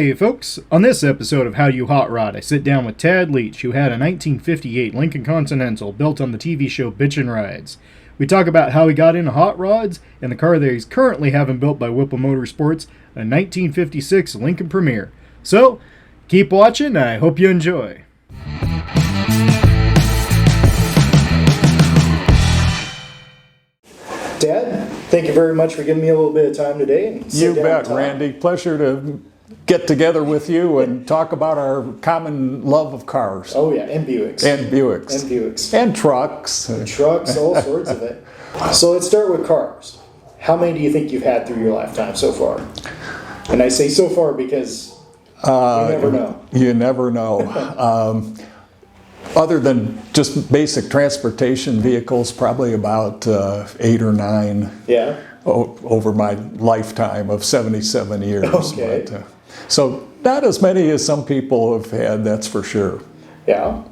Hey folks, on this episode of How You Hot Rod, I sit down with Tad Leach, who had a 1958 Lincoln Continental built on the TV show Bitchin Rides. We talk about how he got into hot rods and the car that he's currently having built by Whipple Motorsports, a 1956 Lincoln Premier. So, keep watching, I hope you enjoy. Dad, thank you very much for giving me a little bit of time today. You bet, Randy. Pleasure to get together with you and talk about our common love of cars. Oh yeah, and Buicks. And Buicks. And Buicks. And trucks. And trucks, all sorts of it. So let's start with cars. How many do you think you've had through your lifetime so far? And I say so far because you never know. You never know. Other than just basic transportation vehicles, probably about 8 or 9 over my lifetime of 77 years. Okay. But, so not as many as some people have had, that's for sure. Yeah.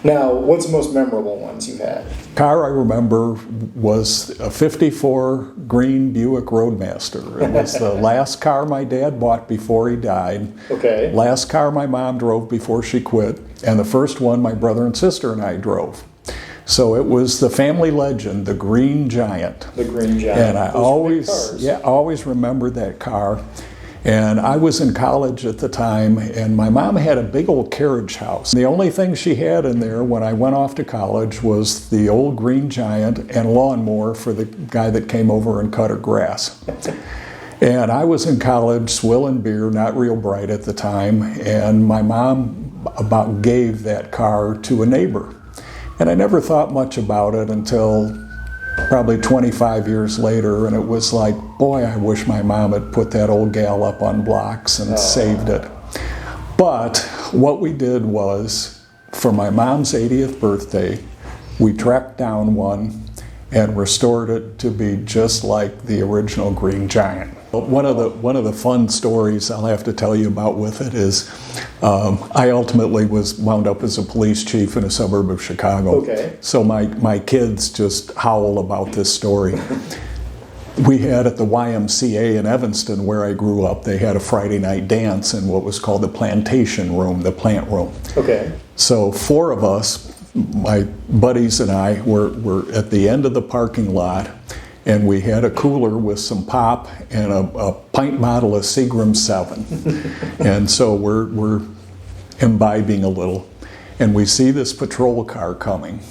Now, what's the most memorable ones you've had? Car I remember was a 54 green Buick Roadmaster. It was the last car my dad bought before he died. Okay. Last car my mom drove before she quit, and the first one my brother and sister and I drove. So it was the family legend, the Green Giant. The Green Giant. And I always remembered that car. And I was in college at the time, and my mom had a big old carriage house. The only thing she had in there when I went off to college was the old Green Giant and a lawnmower for the guy that came over and cut her grass. And I was in college, swilling beer, not real bright at the time, and my mom about gave that car to a neighbor. And I never thought much about it until probably 25 years later, and it was like, boy, I wish my mom had put that old gal up on blocks and saved it. But what we did was, for my mom's 80th birthday, we tracked down one and restored it to be just like the original Green Giant. One of the fun stories I'll have to tell you about with it is I ultimately wound up as a police chief in a suburb of Chicago. Okay. So my kids just howl about this story. We had at the YMCA in Evanston, where I grew up, they had a Friday night dance in what was called the plantation room, the plant room. Okay. So 4 of us, my buddies and I, were at the end of the parking lot, and we had a cooler with some pop and a pint bottle of Seagram 7. And so we're imbibing a little, and we see this patrol car coming.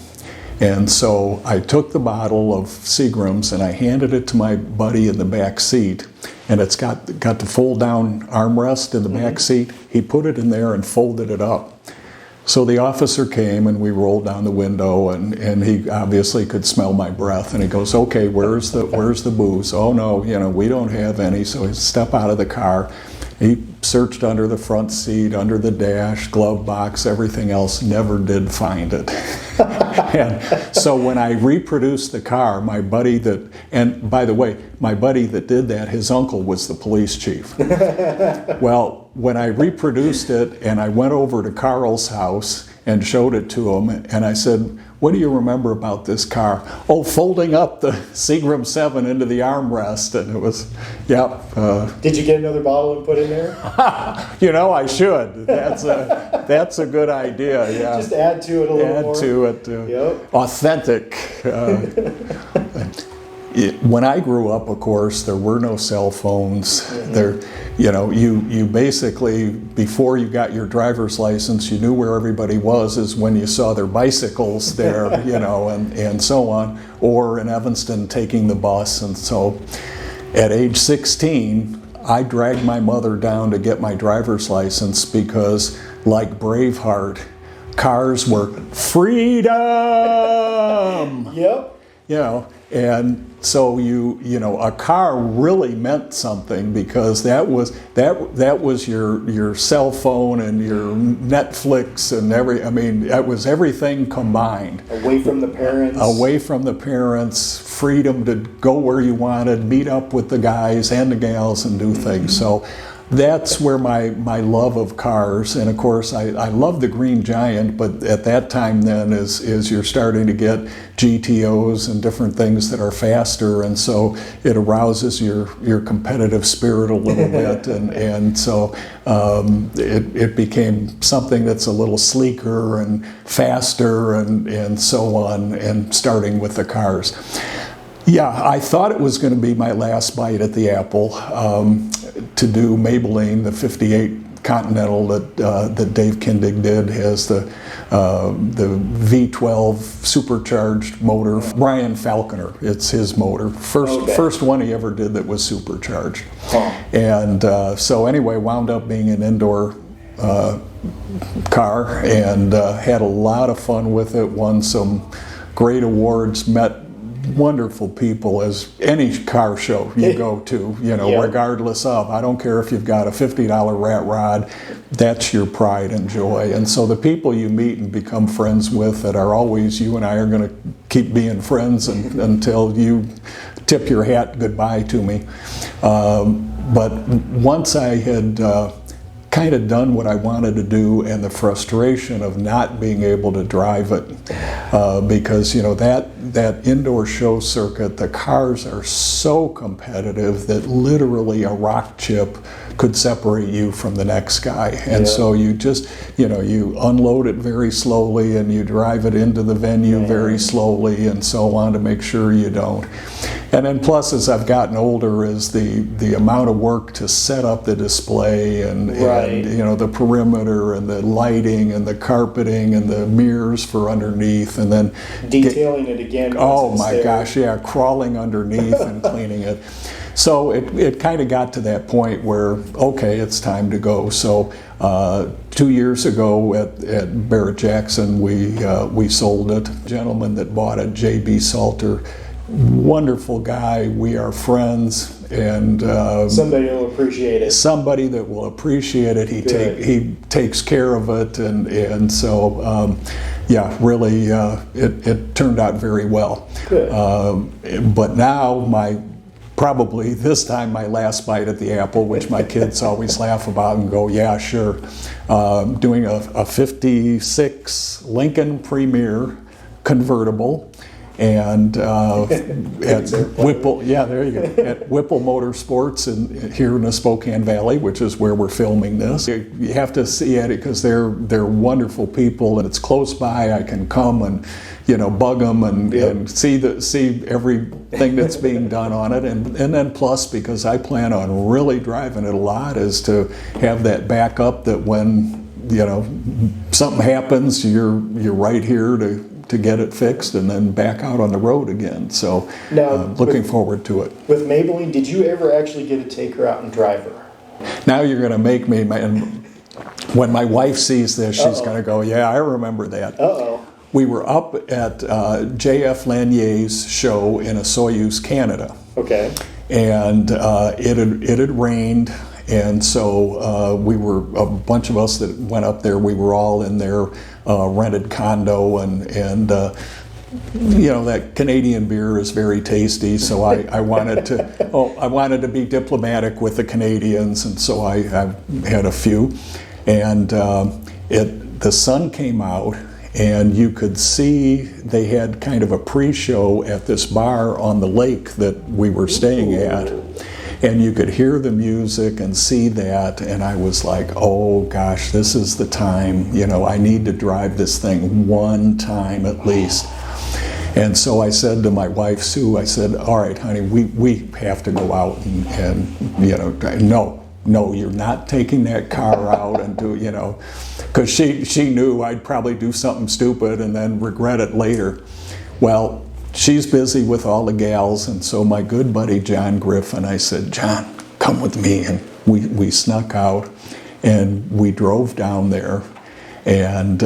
And so I took the bottle of Seagrams and I handed it to my buddy in the back seat, and it's got the fold down armrest in the back seat. He put it in there and folded it up. So the officer came and we rolled down the window, and he obviously could smell my breath, and he goes, okay, where's the booze? Oh no, we don't have any. So he stepped out of the car. He searched under the front seat, under the dash, glove box, everything else, never did find it. And so when I reproduced the car, my buddy and by the way, my buddy that did that, his uncle was the police chief. Well, when I reproduced it and I went over to Carl's house and showed it to him, and I said, what do you remember about this car? Oh, folding up the Seagram 7 into the armrest, and it was, Did you get another bottle and put in there? I should. That's a good idea, yeah. Just add to it a little more. Add to it. Authentic. When I grew up, of course, there were no cell phones. You basically, before you got your driver's license, you knew where everybody was is when you saw their bicycles there, and so on, or in Evanston taking the bus. And so at age 16, I dragged my mother down to get my driver's license because, like Braveheart, cars were freedom. Yep. And so a car really meant something, because that was your cell phone and your Netflix and that was everything combined. Away from the parents. Freedom to go where you wanted, meet up with the guys and the gals and do things. So that's where my love of cars, and of course I love the Green Giant, but at that time then is you're starting to get GTOs and different things that are faster, and so it arouses your competitive spirit a little bit, and so it became something that's a little sleeker and faster and so on, and starting with the cars. Yeah, I thought it was going to be my last bite at the apple to do Maybellene, the '58 Continental that Dave Kindig did, has the V12 supercharged motor. Brian Falconer, it's his motor. First one he ever did that was supercharged. And so anyway, wound up being an indoor car, and had a lot of fun with it. Won some great awards. Met wonderful people, as any car show you go to, regardless of, I don't care if you've got a $50 rat rod, that's your pride and joy. And so the people you meet and become friends with that are always, you and I are going to keep being friends until you tip your hat goodbye to me. But once I had kind of done what I wanted to do, and the frustration of not being able to drive it, because that indoor show circuit, the cars are so competitive that literally a rock chip could separate you from the next guy. And so you just, you unload it very slowly, and you drive it into the venue very slowly, and so on, to make sure you don't. And then plus, as I've gotten older, is the amount of work to set up the display and the perimeter and the lighting and the carpeting and the mirrors for underneath, and then detailing it again. Oh my gosh, yeah, crawling underneath and cleaning it. So it kind of got to that point where, okay, it's time to go. So 2 years ago at Barrett Jackson, we sold it. A gentleman that bought it, J.B. Salter, wonderful guy. We are friends, and somebody will appreciate it. Somebody that will appreciate it. He takes care of it, and so yeah, really, it turned out very well. Good. But now probably this time my last bite at the apple, which my kids always laugh about and go, yeah, sure. Doing a '56 Lincoln Premier convertible. And at Whipple, there you go, at Whipple Motorsports here in the Spokane Valley, which is where we're filming this. You have to see it because they're wonderful people, and it's close by. I can come and bug them and see everything that's being done on it, and then plus, because I plan on really driving it a lot, is to have that backup that when something happens, you're right here to get it fixed and then back out on the road again. So now, looking forward to it. With Maybellene, did you ever actually get to take her out and drive her? Now you're going to make me, and when my wife sees this, she's going to go, yeah, I remember that. We were up at J.F. Lanier's show in Soyuz, Canada. Okay. And it had rained. And so a bunch of us that went up there, we were all in their rented condo, and that Canadian beer is very tasty. So I wanted to be diplomatic with the Canadians, and so I had a few. And the sun came out, and you could see they had kind of a pre-show at this bar on the lake that we were staying at. And you could hear the music and see that, and I was like, oh gosh, this is the time, I need to drive this thing one time at least. And so I said to my wife, Sue, I said, all right, honey, we have to go out and no, you're not taking that car out and do, because she knew I'd probably do something stupid and then regret it later. Well, she's busy with all the gals, and so my good buddy John Griffin, I said, John, come with me, and we snuck out, and we drove down there, and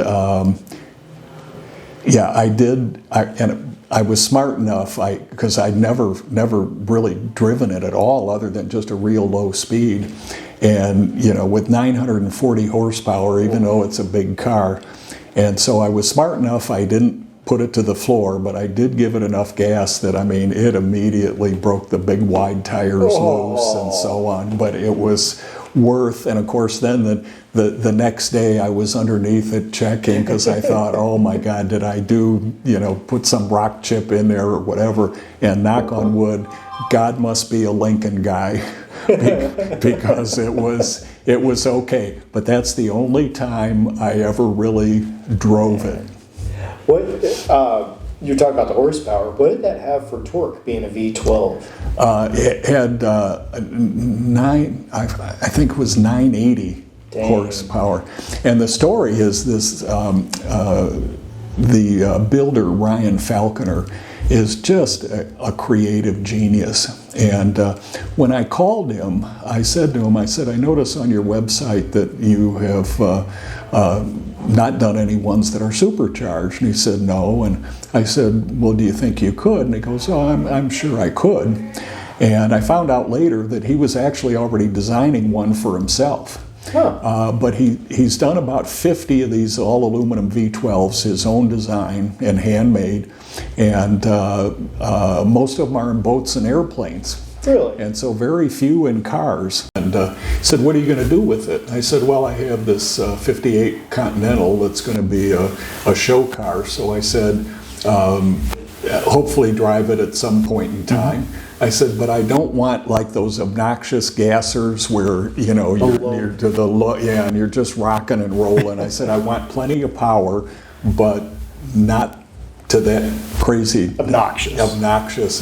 yeah, I did, and I was smart enough, because I'd never really driven it at all, other than just a real low speed, and with 940 horsepower, even though it's a big car, and so I was smart enough, I didn't put it to the floor, but I did give it enough gas that, it immediately broke the big wide tires loose and so on. But it was worth. And of course, then the next day I was underneath it checking because I thought, oh my God, did I put some rock chip in there or whatever? And knock on wood, God must be a Lincoln guy because it was okay. But that's the only time I ever really drove it. What you talk about the horsepower? What did that have for torque, being a V12? It had I think it was 980 horsepower. And the story is this: the builder Ryan Falconer is just a creative genius. And when I called him, I said to him, I notice on your website that you have not done any ones that are supercharged. And he said, no. And I said, well, do you think you could? And he goes, oh, I'm sure I could. And I found out later that he was actually already designing one for himself. Huh. But he's done about 50 of these all aluminum V12s, his own design and handmade, and most of them are in boats and airplanes. Really? And so very few in cars. And he said, what are you going to do with it? I said, well, I have this 58 Continental that's going to be a show car. So I said, hopefully drive it at some point in time. I said, but I don't want like those obnoxious gassers where, you're to the low, and you're just rocking and rolling. I said, I want plenty of power, but not to that crazy obnoxious.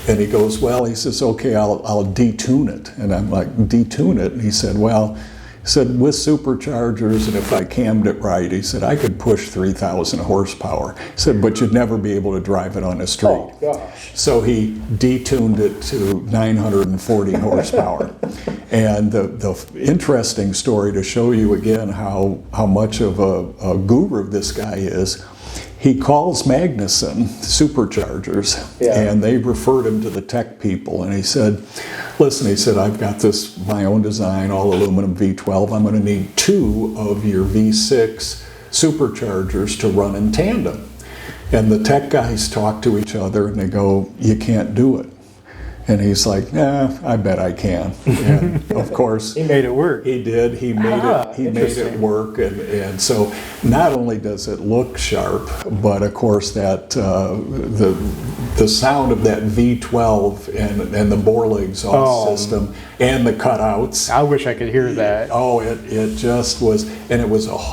And he goes, well, he says, okay, I'll detune it. And I'm like, detune it? And he said, well, with superchargers, and if I cammed it right, he said, I could push 3,000 horsepower. He said, but you'd never be able to drive it on the street. Oh, gosh. So he detuned it to 940 horsepower. And the interesting story to show you again how much of a guru this guy is, he calls Magnuson superchargers, and they referred him to the tech people. And he said, listen, he said, I've got my own design, all aluminum V12. I'm going to need 2 of your V6 superchargers to run in tandem. And the tech guys talk to each other and they go, you can't do it. And he's like, I bet I can. And of course, he made it work. He did. He made it work. And so not only does it look sharp, but of course that the sound of that V12 and the bore exhaust system and the cutouts. I wish I could hear that. Oh, it just was, and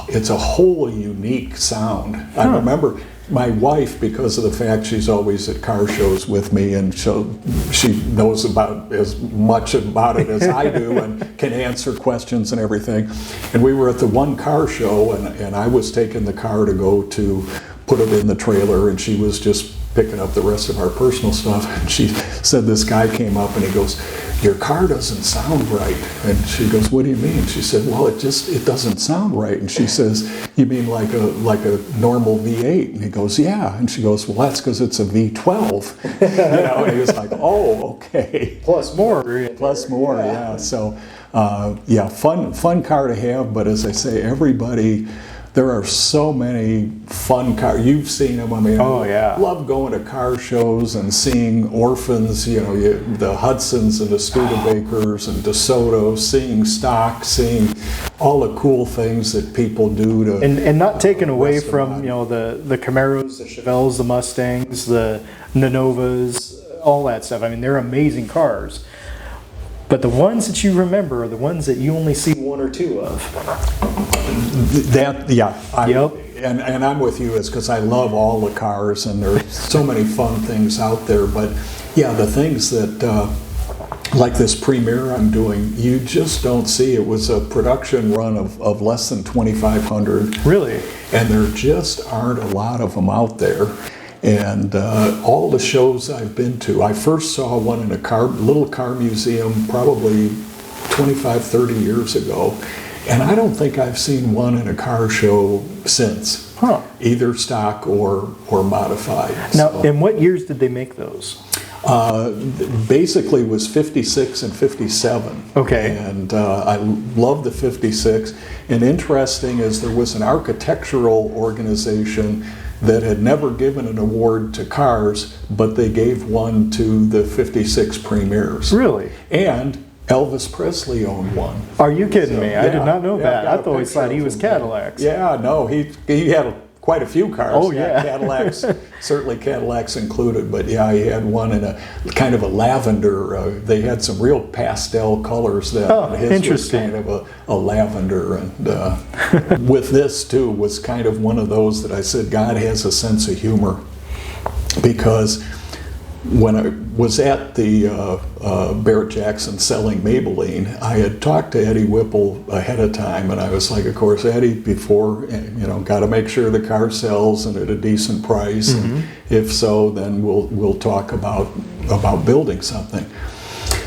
it's a whole unique sound. I remember my wife, because of the fact she's always at car shows with me, and she knows about as much about it as I do and can answer questions and everything. And we were at the one car show, and I was taking the car to go to put it in the trailer, and she was just picking up the rest of our personal stuff. And she said this guy came up and he goes, your car doesn't sound right. And she goes, what do you mean? She said, well, it doesn't sound right. And she says, you mean like a normal V8? And he goes, yeah. And she goes, well, that's because it's a V12. And he was like, oh, okay. Plus more. Yeah. So, fun car to have. But as I say, there are so many fun cars. You've seen them. I mean, I love going to car shows and seeing orphans, the Hudsons and the Studebakers and DeSoto, seeing stock, seeing all the cool things that people do to... And not taken away from, the Camaros, the Chevelles, the Mustangs, the Nanovas, all that stuff. I mean, they're amazing cars. But the ones that you remember are the ones that you only see 1 or 2 of. And I'm with you. It's because I love all the cars, and there's so many fun things out there. But the things that, like this Premier I'm doing, you just don't see. It was a production run of less than 2,500. Really? And there just aren't a lot of them out there. And all the shows I've been to, I first saw one in a little car museum probably 25, 30 years ago. And I don't think I've seen one in a car show since, either stock or modified. Now, in what years did they make those? Basically it was 56 and 57. Okay. And I love the 56. And interesting is there was an architectural organization that had never given an award to cars, but they gave one to the 56 Premiers. Really? And Elvis Presley owned one. Are you kidding me? I did not know that. got I a always picture thought he of was him. Cadillacs. Yeah, no, he had quite a few cars. Oh, yeah. Cadillacs, certainly Cadillacs included, but yeah, he had one in a kind of a lavender. They had some real pastel colors then. Oh, His interesting. was kind of a lavender, and with this too was kind of one of those that I said God has a sense of humor, because when I was at the Barrett-Jackson selling Maybellene, I had talked to Eddie Whipple ahead of time, and I was like, of course, Eddie, before, got to make sure the car sells and at a decent price, and if so, then we'll talk about building something.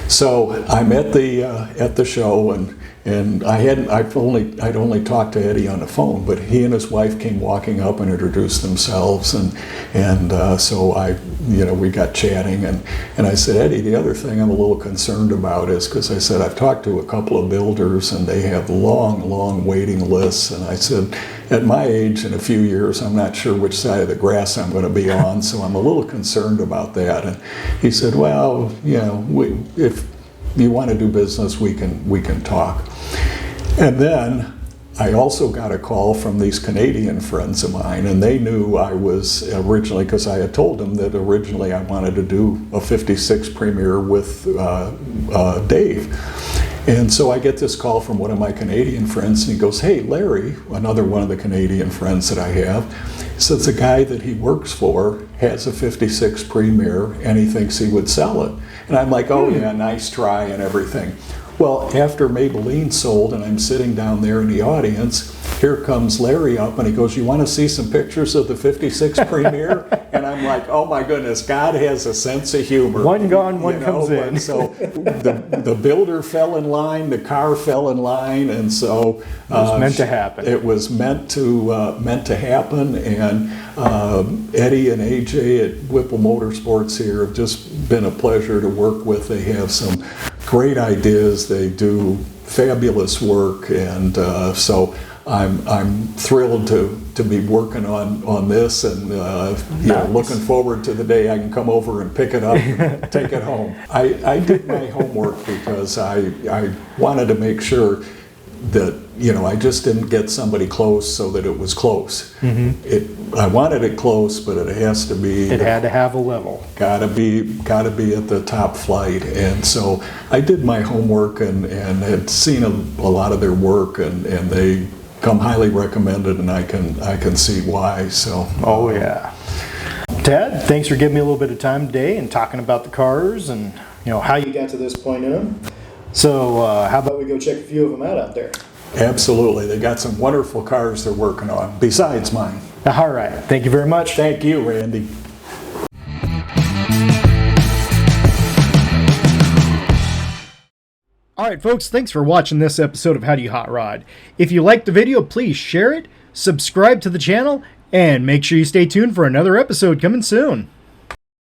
So I'm at the show, and I'd only talked to Eddie on the phone, but he and his wife came walking up and introduced themselves, and so we got chatting, and I said, Eddie, the other thing I'm a little concerned about is, because I said I've talked to a couple of builders and they have long waiting lists, and I said, at my age, in a few years, I'm not sure which side of the grass I'm going to be on, so I'm a little concerned about that. And he said, well, if you want to do business, we can talk. And then I also got a call from these Canadian friends of mine, and they knew I was originally, because I had told them that originally I wanted to do a 56 Premier with Dave. And so I get this call from one of my Canadian friends, and he goes, hey, Larry, another one of the Canadian friends that I have, says the guy that he works for has a 56 Premier, and he thinks he would sell it. And I'm like, oh yeah, nice try and everything. Well, after Maybellene sold and I'm sitting down there in the audience, here comes Larry up and he goes, you want to see some pictures of the 56 Premier? And I'm like, oh my goodness, God has a sense of humor. One gone, one comes in. So the builder fell in line, the car fell in line, and so it was meant to happen. It was meant to happen, and Eddie and AJ at Whipple Motorsports here have just been a pleasure to work with. They have some great ideas. They do fabulous work, and so I'm thrilled to be working on this, and nice. Looking forward to the day I can come over and pick it up and take it home. I did my homework because I wanted to make sure that I just didn't get somebody close so that it was close. I wanted it close, but it has to be. It had to have a level. Gotta be at the top flight, and so I did my homework and had seen a lot of their work, and they come highly recommended, and I can see why. So. Oh yeah. Tad, thanks for giving me a little bit of time today and talking about the cars and how you got to this point in them. So how about we go check a few of them out there? Absolutely. They got some wonderful cars they're working on, besides mine. All right. Thank you very much. Thank you, Randy. All right, folks, thanks for watching this episode of How Do You Hot Rod. If you liked the video, please share it, subscribe to the channel, and make sure you stay tuned for another episode coming soon.